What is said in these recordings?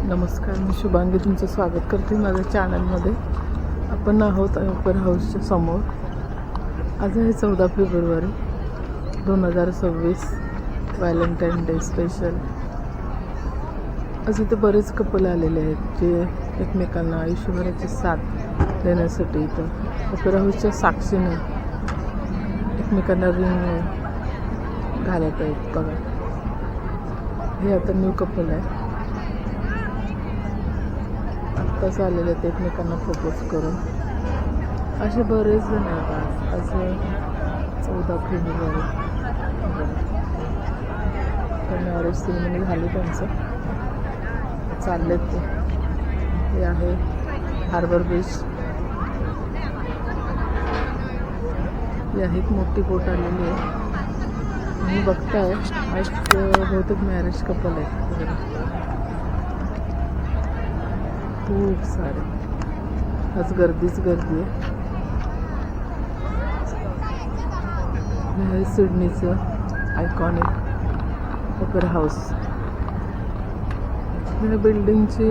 नमस्कार, मी शुभांगी तुमचं स्वागत करते माझ्या चॅनलमध्ये. आपण आहोत ओपेरा हाऊसच्या समोर. आज आहे 14 फेब्रुवारी 2026, व्हॅलेंटाईन डे स्पेशल. आज इथे बरेच कपल आलेले आहेत जे एकमेकांना आयुष्यभराची साथ देण्यासाठी इथं ओपेरा हाऊसच्या साक्षीने एकमेकांना रिंग घालत आहेत. बघा, हे आता न्यू कपल आहे. आत्ताच आलेले आहेत एकमेकांना प्रपोज करून. असे बरेच जण आहेत. आज 14 फेब्रुवारी मॅरेज सेरेमनी झाली त्यांचं, चाललेत ते. हे आहे हार्बर ब्रिज. ही आहे एक मोठी बोट आलेली आहे. तुम्ही बघताय आज बहुतेक मॅरेज कपल आहे. खूप सारे आज गर्दीच गर्दी आहे. हे सिडनीचं आयकॉनिक ओपेरा हाऊस. या बिल्डिंगची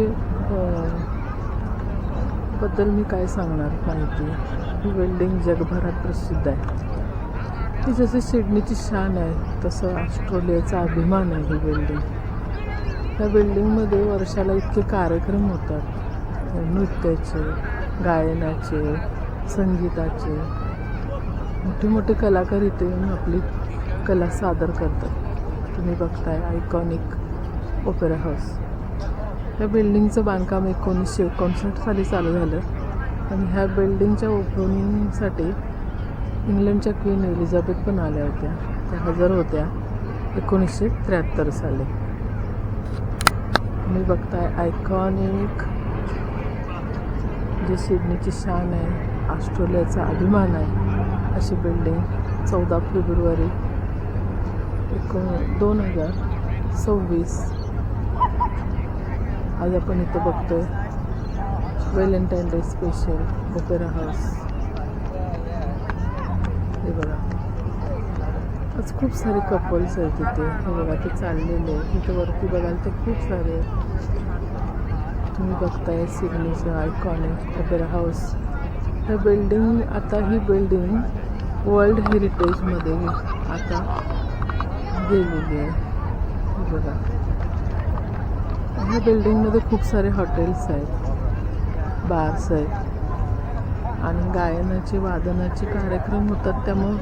बद्दल मी काय सांगणार माहिती. ही बिल्डिंग जगभरात प्रसिद्ध आहे. ती जशी सिडनीची शान आहे तसं ऑस्ट्रेलियाचा अभिमान आहे ही बिल्डिंग. या बिल्डिंगमध्ये वर्षाला इतके कार्यक्रम होतात, नृत्याचे, गायनाचे, संगीताचे. मोठे मोठे कलाकार इथे येऊन आपली कला सादर करतात. तुम्ही बघताय आयकॉनिक ओपेरा हाऊस. या बिल्डिंगचं बांधकाम 1959 साली चालू झालं आणि ह्या बिल्डिंगच्या ओपनिंगसाठी इंग्लंडच्या क्वीन एलिझाबेथ पण आल्या होत्या. त्या हजर होत्या 1973 साली. तुम्ही बघताय आयकॉनिक, जी सिडनीची शान आहे, ऑस्ट्रेलियाचा अभिमान आहे, अशी बिल्डिंग 14 फेब्रुवारी 2026 आज आपण इथं बघतोय. Valentine day special opera house. हे बघा, आज खूप सारे कपल्स आहेत इथे. हे बघा, ते चाललेले आहेत. इथं वरती बघाल तर खूप सारे आहेत. तुम्ही बघताय सिडनीचं आयकॉनिक ओपेरा हाऊस. ही बिल्डिंग वर्ल्ड हेरिटेजमध्ये आता गेलेली आहे. बघा, ह्या बिल्डिंगमध्ये खूप सारे हॉटेल्स आहेत, बार्स आहेत आणि गायनाचे वादनाचे कार्यक्रम होतात. त्यामुळं